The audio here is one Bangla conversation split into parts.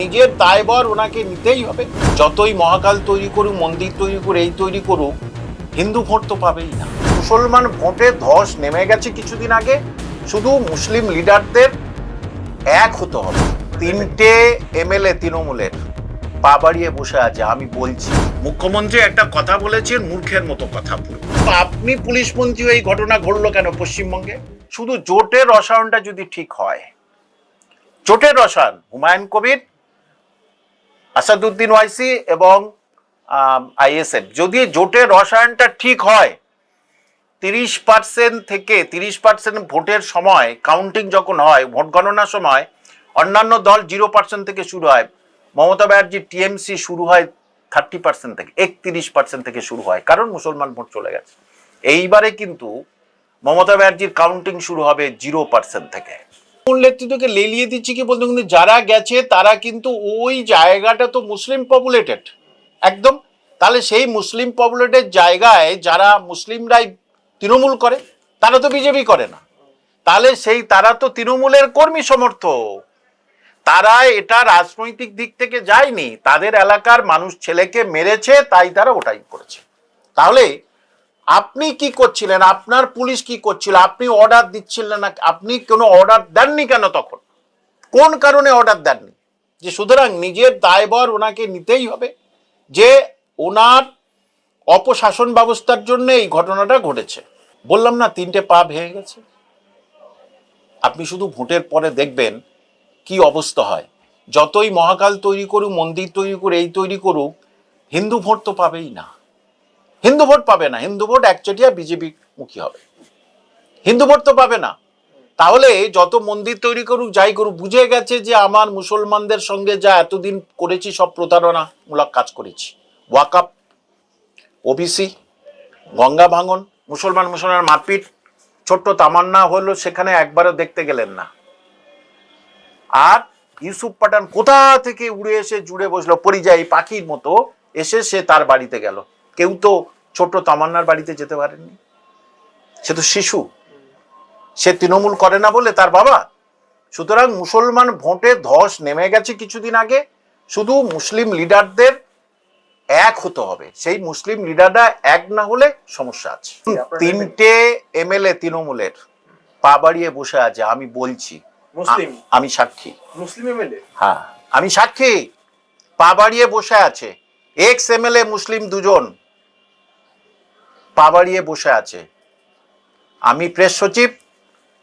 নিজের দায়ভার ওনাকে নিতেই হবে। যতই মহাকাল তৈরি করুক, মন্দির তৈরি করে এই তৈরি করুক, হিন্দু ভোট তো পাবেই না। মুসলমান ভোটে ধস নেমে গেছে কিছুদিন আগে, শুধু মুসলিম লিডারদের এক হতে হবে। 3টে এমএলএ তৃণমূলের পা বাড়িয়ে বসে আছে। আমি বলছি, মুখ্যমন্ত্রী একটা কথা বলেছেন, মূর্খের মতো কথা পুরো। আপনি পুলিশ মন্ত্রী, এই ঘটনা ঘটলো কেন পশ্চিমবঙ্গে? শুধু জোটের রসায়নটা যদি ঠিক হয়, জোটের রসায়ন হুমায়ুন কবির, আসাদুদ্দিন ওয়াইসি এবং আইএসএফ, যদি জোটের রসায়নটা ঠিক হয়, 30% থেকে 30% ভোটের সময় কাউন্টিং যখন হয়, ভোট গণনার সময় অন্যান্য দল 0% থেকে শুরু হয়, মমতা ব্যানার্জি টিএমসি শুরু হয় 30% থেকে, 31% থেকে শুরু হয়, কারণ মুসলমান ভোট চলে গেছে। এইবারে কিন্তু মমতা ব্যানার্জির কাউন্টিং শুরু হবে 0% থেকে। নেতৃত্বকে লেলিয়ে দিচ্ছি কি বলতে, কিন্তু যারা গেছে তারা কিন্তু ওই জায়গাটা তো মুসলিম পপুলেটেড একদম। তাহলে সেই মুসলিম পপুলেটেড জায়গায় যারা মুসলিমরাই তৃণমূল করে, তারা তো বিজেপি করে না। তাহলে সেই তারা তো তৃণমূলের কর্মী সমর্থক, তারা এটা রাজনৈতিক দিক থেকে যায়নি, তাদের এলাকার মানুষ ছেলেকে মেরেছে, তাই তারা ওটাই করেছে। তাহলে আপনি কি করছিলেন? আপনার পুলিশ কি করছিল? আপনি অর্ডার দিচ্ছিলেন না? আপনি কোনো অর্ডার দেননি কেন তখন? কোন কারণে অর্ডার দেননি? যে সুতরাং নিজের দায়ভার ওনাকে নিতেই হবে, যে ওনার অপশাসন ব্যবস্থার জন্য এই ঘটনাটা ঘটেছে। বললাম না 3টে পা ভেঙে গেছে। আপনি শুধু ভোটের পরে দেখবেন কি অবস্থা হয়। যতই মহাকাল তৈরি করুক, মন্দির তৈরি করে এই তৈরি করুক, হিন্দু ভোট তো পাবেই না। হিন্দু ভোট পাবে না। হিন্দু ভোট একচেটিয়া বিজেপি মুখী হবে, হিন্দু ভোট তো পাবে না। তাহলে যত মন্দির তৈরি করুক, যাই করুক, বুঝে গেছে যে আমার মুসলমানদের সঙ্গে যা এতদিন করেছি সব প্রতারণামূলক কাজ করেছি। ওয়াকআপ, ওবিসি, গঙ্গা ভাঙন, মুসলমান মারপিট, ছোট্ট তামান্না হলো, সেখানে একবারও দেখতে গেলেন না। আর ইউসুফ পাঠান কোথা থেকে উড়ে এসে জুড়ে বসলো, পরিযায়ী পাখির মতো এসে সে তার বাড়িতে গেল। কেউ তো ছোট্ট তামান্নার বাড়িতে যেতে পারেননি, সে তো শিশু, সে তৃণমূল করে না বলে তার বাবা। সুতরাং মুসলমান ভোটে ধস নেমে গেছে কিছুদিন আগে, শুধু মুসলিম লিডারদের এক হতে হবে। সেই মুসলিম লিডাররা এক না হলে সমস্যা আছে। 3টে এমএলএ তৃণমূলের পা বাড়িয়ে বসে আছে। আমি বলছি, আমি সাক্ষী, মুসলিম এমএলএ, হ্যাঁ আমি সাক্ষী, পা বাড়িয়ে বসে আছে। এক্স এমএলএ মুসলিম 2জন পা বাড়িয়ে বসে আছে। আমি প্রেস সচিব,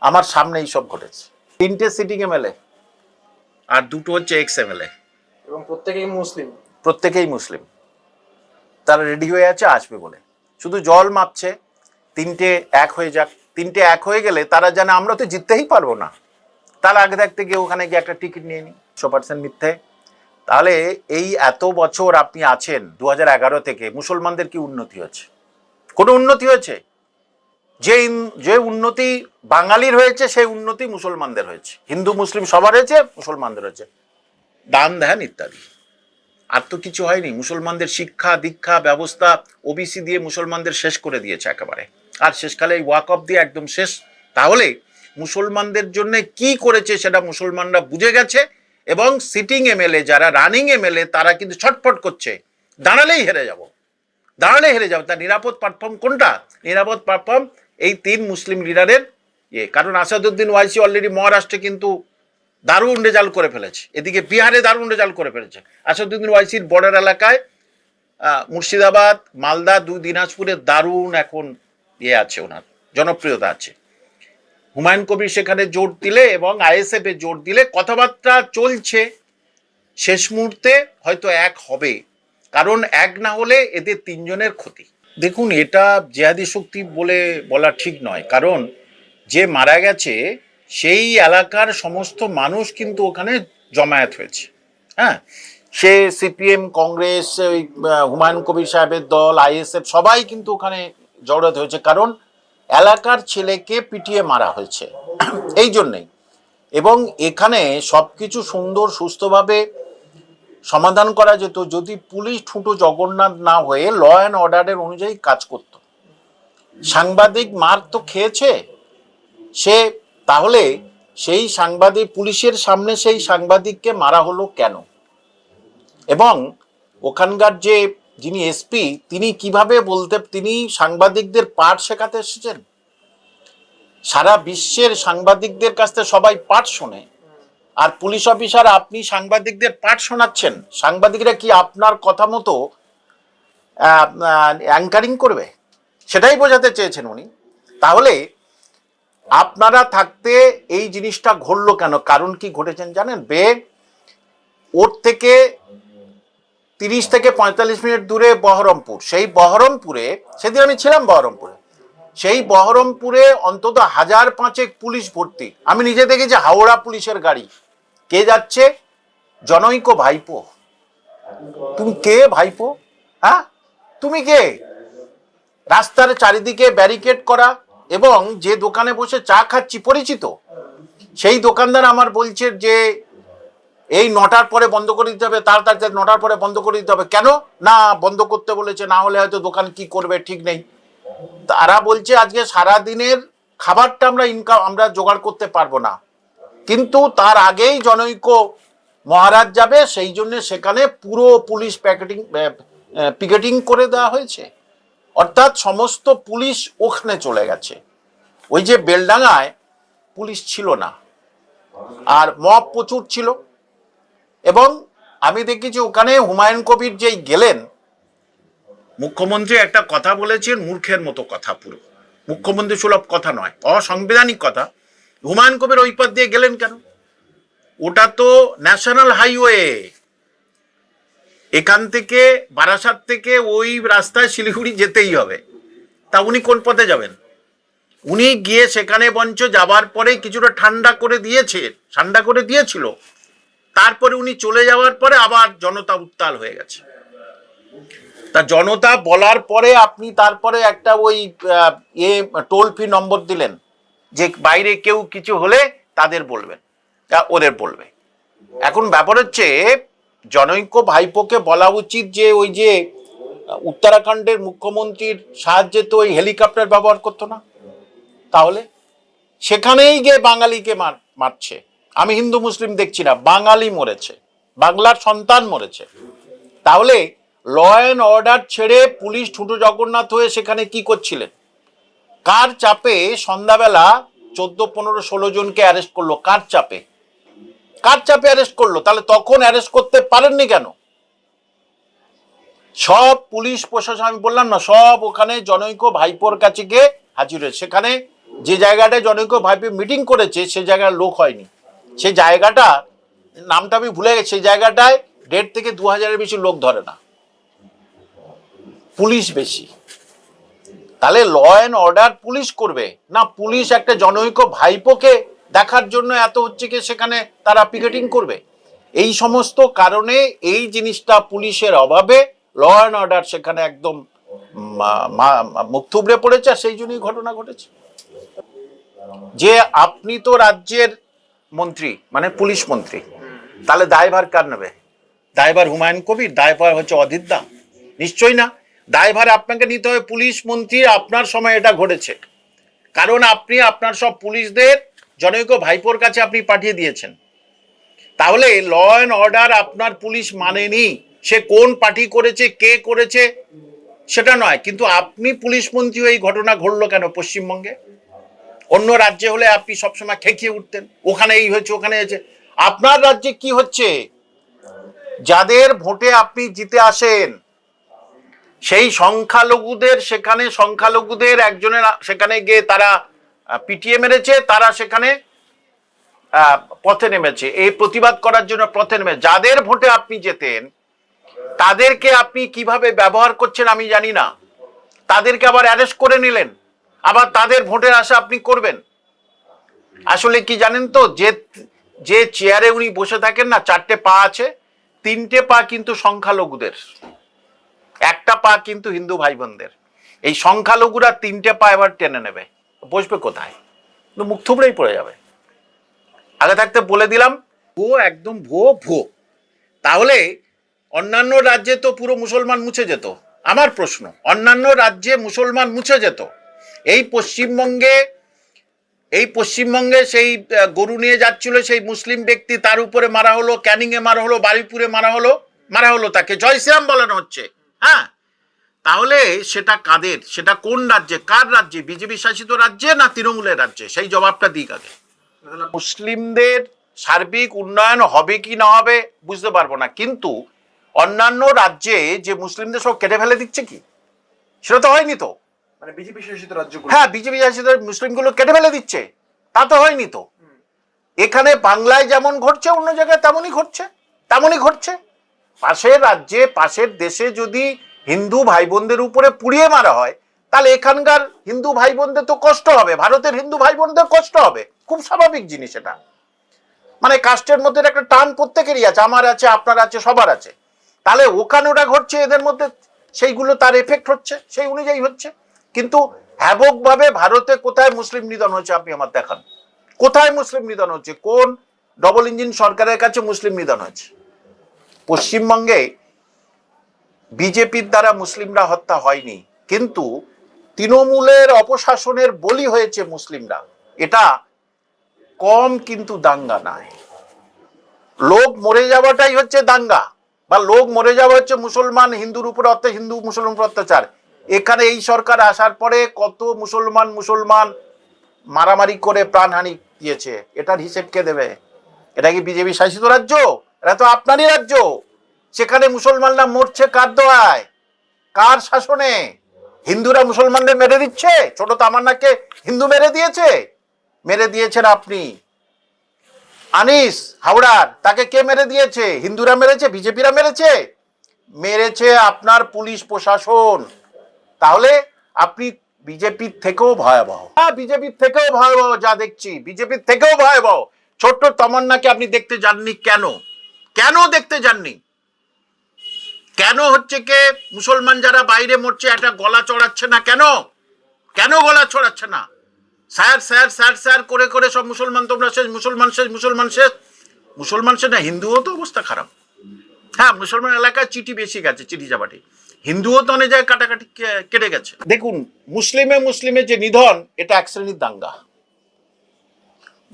আমার সামনে এই সব ঘটেছে। 3টে সিটিং এমএলএ আর 2টো হচ্ছে এক্স এমএলএ, এবং প্রত্যেকেই মুসলিম। তারা রেডি হয়ে আছে আসবে বলে, শুধু জল মাপছে 3টে এক হয়ে যাক। 3টে এক হয়ে গেলে তারা জানে আমরা তো জিততেই পারবো না, তাহলে আগে থাকতে গিয়ে ওখানে গিয়ে একটা টিকিট নিয়ে নিই। 100% মিথ্যে। তাহলে এই এত বছর আপনি আছেন, 2011 থেকে মুসলমানদের কি উন্নতি হয়েছে? কোনো উন্নতি হয়েছে? যে উন্নতি বাঙালির হয়েছে সেই উন্নতি মুসলমানদের হয়েছে। হিন্দু মুসলিম সবার হয়েছে, মুসলমানদের হয়েছে দান ধ্যান ইত্যাদি, আর তো কিছু হয়নি। মুসলমানদের শিক্ষা দীক্ষা ব্যবস্থা ওবিসি দিয়ে মুসলমানদের শেষ করে দিয়েছে একেবারে, আর শেষকালে ওয়াকআপ দিয়ে একদম শেষ। তাহলে মুসলমানদের জন্য কি করেছে সেটা মুসলমানরা বুঝে গেছে, এবং সিটিং এমএলএ যারা রানিং এমএলএ তারা কিন্তু ছটফট করছে, দাঁড়ালেই হেরে যাব, দাঁড়ালেই হেরে যাব। তার নিরাপদ প্ল্যাটফর্ম কোনটা? নিরাপদ প্ল্যাটফর্ম এই 3 মুসলিম লিডারের কারণ আসাদুদ্দিন ওয়াইসি অলরেডি মহারাষ্ট্রে কিন্তু দারুণ রেজাল্ট করে ফেলেছে, এদিকে বিহারে দারুণ রেজাল্ট করে ফেলেছে। আসাদুদ্দিন ওয়াইসির বর্ডার এলাকায় মুর্শিদাবাদ, মালদা, 2 দিনাজপুরে দারুণ এখন আছে, ওনার জনপ্রিয়তা আছে। হুমায়ুন কবির সেখানে জোর দিলে এবং আইএসএফ এ জোর দিলে কথাবার্তা চলছে, শেষ মুহূর্তে হয়তো এক হবে, কারণ এক না হলে এদের 3জনের ক্ষতি। দেখুন, এটা জিহাদি শক্তি বলে বলা ঠিক নয়, কারণ যে মারা গেছে সেই এলাকার সমস্ত মানুষ কিন্তু ওখানে জমায়েত হয়েছে। হ্যাঁ, সে সিপিএম, কংগ্রেস, হুমায়ুন কবির সাহেবের দল, আইএসএফ সবাই কিন্তু ওখানে জড়াত হয়েছে, কারণ এলাকার ছেলেকে পিটিয়ে মারা হয়েছে এই জন্যেই। এবং এখানে সবকিছু সুন্দর সুস্থভাবে সমাধান করা যেত যদি পুলিশ ঠুঁটো জগন্নাথ না হয়ে ল অ্যান্ড অর্ডারের অনুযায়ী কাজ করত। সাংবাদিক মার তো খেয়েছে সে, তাহলে সেই সাংবাদিক পুলিশের সামনে সেই সাংবাদিককে মারা হলো কেন? এবং ওখানকার যে যিনি এসপি তিনি কিভাবে তিনি সাংবাদিকদের পাঠ শেখাতে এসেছেন। সারা বিশ্বের সাংবাদিকদের কাছ থেকে সবাই পাঠ শোনে, আর পুলিশ অফিসার আপনি সাংবাদিকদের পাঠ শোনাচ্ছেন। সাংবাদিকরা কি আপনার কথা মতো অ্যাঙ্কারিং করবে? সেটাই বোঝাতে চেয়েছেন উনি। তাহলে আপনারা থাকতে এই জিনিসটা ঘটলো কেন? কারণ কি ঘটেছেন জানেন? ওর থেকে 30 থেকে 45 মিনিট দূরে বহরমপুর। সেই বহরমপুরে, সেদিন আমি ছিলাম বহরমপুরে, সেই বহরমপুরে অন্তত 1000-5 পুলিশ ভর্তি। আমি নিজে দেখেছি হাওড়া পুলিশের গাড়ি। কে যাচ্ছে? জনৈক ভাইপো। তুমি কে ভাইপো? হ্যাঁ, তুমি কে? রাস্তার চারিদিকে ব্যারিকেড করা, এবং যে দোকানে বসে চা খাচ্ছি পরিচিত, সেই দোকানদার আমার বলছে যে এই 9টার পরে বন্ধ করে দিতে হবে, তাড়াতাড়ি 9টার পরে বন্ধ করে দিতে হবে। কেন? না, বন্ধ করতে বলেছে, না হলে হয়তো দোকান কি করবে ঠিক নেই। তারা বলছে আজকে সারা দিনের খাবারটা আমরা জোগাড় করতে পারবো না, কিন্তু তার আগেই জনৈক মহারাজ যাবে, সেই জন্য সেখানে পুরো পুলিশ পিকেটিং করে দেওয়া হয়েছে। অর্থাৎ সমস্ত পুলিশ ওখানে চলে গেছে। ওই যে বেলডাঙ্গায় পুলিশ ছিল না, আর মব প্রচুর ছিল। এবং আমি দেখেছি ওখানে হুমায়ুন কবির যেই গেলেন, মুখ্যমন্ত্রী একটা কথা বলেছেন, মূর্খের মতো কথা, পুরো মুখ্যমন্ত্রী সুলভ কথা নয়, অসাংবিধানিক কথা। হুমায়ুন কবির ওই পথ দিয়ে গেলেন কেন? ওটা তো ন্যাশনাল হাইওয়ে, এখান থেকে বারাসাত থেকে ওই রাস্তায় শিলিগুড়ি যেতেই হবে। তা উনি কোন পথে যাবেন? উনি গিয়ে সেখানে বঞ্চ যাবার পরে কিছুটা ঠান্ডা করে দিয়েছিল, তারপরে উনি চলে যাওয়ার পরে আবার জনতা উত্তাল হয়ে গেছে। তা জনতা বলার পরে আপনি তারপরে একটা ওই টোল ফ্রি নম্বর দিলেন যে বাইরে কেউ কিছু হলে তাদের বলবেন, ওদের বলবে। এখন ব্যাপার হচ্ছে জনৈক ভাইপোকে বলা উচিত যে ওই যে উত্তরাখণ্ডের মুখ্যমন্ত্রীর সাহায্যে তো ওই হেলিকপ্টার ব্যবহার করতো না, তাহলে সেখানেই গিয়ে বাঙালিকে মারছে। আমি হিন্দু মুসলিম দেখছি না, বাঙালি মরেছে, বাংলার সন্তান মরেছে। তাহলে ল অ্যান্ড অর্ডার ছেড়ে পুলিশ ঠুটো জগন্নাথ হয়ে সেখানে কি করছিলেন? কার চাপে সন্ধ্যাবেলা 14-15-16 জনকে অ্যারেস্ট করলো? কার চাপে অ্যারেস্ট করলো? তাহলে তখন অ্যারেস্ট করতে পারেননি কেন? সব পুলিশ প্রশাসন, আমি বললাম না, সব ওখানে জনৈক ভাইপোর কাছে গিয়ে হাজির হয়েছে। সেখানে যে জায়গাটায় জনৈক ভাইপো মিটিং করেছে সে জায়গার লোক হয়নি। সেই জায়গাটা নামটা আমি ভুলে গেছি, সেই জায়গাটায় 1,500 থেকে 2,000-এর বেশি লোক ধরে না, পুলিশ বেশি। তাহলে ল অ্যান্ড অর্ডার পুলিশ করবে না, পুলিশ একটা জনৈক ভাইপোকে দেখার জন্য এত হচ্ছে কি সেখানে তারা পিকেটিং করবে? এই সমস্ত কারণে এই জিনিসটা পুলিশের অভাবে ল অ্যান্ড অর্ডার সেখানে একদম মুখ থুবড়ে পড়েছে, আর সেই জন্যই ঘটনা ঘটেছে। যে আপনি তো রাজ্যের মন্ত্রী, মানে পুলিশ মন্ত্রী, তাহলে দায়ভার কার নেবে? দায়ভার হুমায়ুন কবির? দায়ভার হচ্ছে অধীর দা? নিশ্চয়ই না। দায়ভার আপনাকে নিতে হবে পুলিশ মন্ত্রী। আপনার সময় এটা ঘটেছে, কারণ আপনি আপনার সব পুলিশদের জনৈক ভাইপোর কাছে আপনি পাঠিয়ে দিয়েছেন। তাহলে ল অ্যান্ড অর্ডার আপনার পুলিশ মানেনি। সে কোন পার্টি করেছে, কে করেছে সেটা নয়, কিন্তু আপনি পুলিশ মন্ত্রী এই ঘটনা ঘটলো কেন পশ্চিমবঙ্গে? অন্য রাজ্যে হলে আপনি সবসময় খেকিয়ে উঠতেন, ওখানে এই হয়েছে, ওখানে হয়েছে। আপনার রাজ্যে কি হচ্ছে? যাদের ভোটে আপনি জিতে আসেন সেই সংখ্যালঘুদের একজনের সেখানে গিয়ে তারা পিটিয়ে মেরেছে, তারা সেখানে পথে নেমেছে, এই প্রতিবাদ করার জন্য পথে নেমে। যাদের ভোটে আপনি জেতেন তাদেরকে আপনি কিভাবে ব্যবহার করছেন আমি জানি না। তাদেরকে আবার অ্যারেস্ট করে নিলেন, আবার তাদের ভোটের আশা আপনি করবেন। আসলে কি জানেন তো, যে চেয়ারে উনি বসে থাকেন না, 4টে পা আছে, 3টে পা কিন্তু সংখ্যালঘুদের, একটা পা কিন্তু হিন্দু ভাই বোনদের। এই সংখ্যালঘুরা 3টে পা এবার টেনে নেবে, বসবে কোথায়? মুখ থুবড়েই পড়ে যাবে। আগে থাকতে বলে দিলাম, একদম ভুয়ো। তাহলে অন্যান্য রাজ্যে তো পুরো মুসলমান মুছে যেত। আমার প্রশ্ন, অন্যান্য রাজ্যে মুসলমান মুছে যেত, এই পশ্চিমবঙ্গে সেই গরু নিয়ে যাচ্ছিল সেই মুসলিম ব্যক্তি, তার উপরে মারা হলো, ক্যানিংয়ে মারা হলো, বারুইপুরে মারা হলো, মারা হলো, তাকে জয় শ্রীরাম বলানো হচ্ছে। হ্যাঁ, তাহলে সেটা কাদের, সেটা কোন রাজ্যে, কার রাজ্যে, বিজেপি শাসিত রাজ্যে না তৃণমূলের রাজ্যে, সেই জবাবটা দিক আগে। মুসলিমদের সার্বিক উন্নয়ন হবে কি না হবে বুঝতে পারবো না, কিন্তু অন্যান্য রাজ্যে যে মুসলিমদের সব কেটে ফেলে দিচ্ছে কি, সেটা তো হয়নি তো। মানে বিজেপি শাসিত রাজ্যগুলো, হ্যাঁ, বিজেপি শাসিত মুসলিমগুলো কেটে ফেলে দিচ্ছে, তা তো হয়নি তো। এখানে বাংলায় যেমন ঘটছে অন্য জায়গায় তেমনই ঘটছে, তেমনই ঘটছে। পাশের রাজ্যে, পাশের দেশে যদি হিন্দু ভাই বোনদের উপরে পুড়িয়ে মারা হয়, তাহলে এখানকার হিন্দু ভাই বোনদের তো কষ্ট হবে, ভারতের হিন্দু ভাই বোনদের কষ্ট হবে, খুব স্বাভাবিক জিনিস এটা। মানে কাস্টের মধ্যে একটা টান প্রত্যেকেরই আছে, আমার আছে, আপনার আছে, সবার আছে। তাহলে ওখানে ওটা ঘটছে, এদের মধ্যে সেইগুলো তার এফেক্ট হচ্ছে, সেই অনুযায়ী হচ্ছে। কিন্তু হ্যাবকভাবে ভারতে কোথায় মুসলিম নিধন হচ্ছে আপনি আমার দেখান, কোথায় মুসলিম নিধন হচ্ছে, কোন ডবল ইঞ্জিন সরকারের কাছে মুসলিম নিধন হচ্ছে? পশ্চিমবঙ্গে বিজেপির দ্বারা মুসলিমরা হত্যা হয়নি, কিন্তু তৃণমূলের অপশাসনের বলি হয়েছে মুসলিমরা। এটা কম কিন্তু দাঙ্গা নয়। লোক মরে যাওয়াটাই হচ্ছে দাঙ্গা, বা লোক মরে যাওয়া হচ্ছে মুসলমান হিন্দুর উপর অত্যাচার, হিন্দু মুসলমান উপর অত্যাচার। এখানে এই সরকার আসার পরে কত মুসলমান মারামারি করে প্রাণহানি দিয়েছে, এটার হিসেব কে দেবে? এটা কি বিজেপি শাসিত রাজ্য? এটা তো আপনারই রাজ্য। সেখানে মুসলমানরা মরছে কার দোয়ায়, কার শাসনে? হিন্দুরা মুসলমানদের মেরে দিচ্ছে। ছোট তামান্নাকে হিন্দু মেরে দিয়েছে, মেরে দিয়েছেন আপনি। আনিস হাওড়ার, তাকে কে মেরে দিয়েছে? হিন্দুরা মেরেছে, বিজেপিরা মেরেছে? মেরেছে আপনার পুলিশ প্রশাসন। তাহলে আপনি বিজেপির থেকেও ভয়াবহ, হ্যাঁ বিজেপির থেকেও ভয়াবহ, যা দেখছি বিজেপির থেকেও ভয়াবহ। ছোট্ট তমন্নাকে আপনি দেখতে যাননি কেন? কেন দেখতে যাননি? কেন হচ্ছে কে মুসলমান যারা বাইরে মরছে একটা গলা চড়াচ্ছে না কেন? কেন গলা চড়াচ্ছে না? স্যার স্যার স্যার স্যার করে করে সব মুসলমান তোমরা শেষ, মুসলমান শেষ, মুসলমান শেষ। মুসলমান শেষ না, হিন্দুও তো অবস্থা খারাপ। হ্যাঁ, মুসলমান এলাকায় চিঠি বেশি গেছে, চিঠি চাপাটি। হিন্দুও তো অনেক জায়গায় কাটাকাটি কেটে গেছে। দেখুন, মুসলিমে যে নিধন, এটা এক শ্রেণীর দাঙ্গা,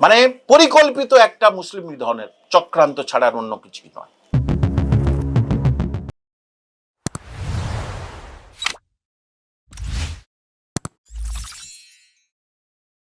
মানে পরিকল্পিত একটা মুসলিম নিধনের চক্রান্ত ছাড়ার অন্য কিছুই নয়।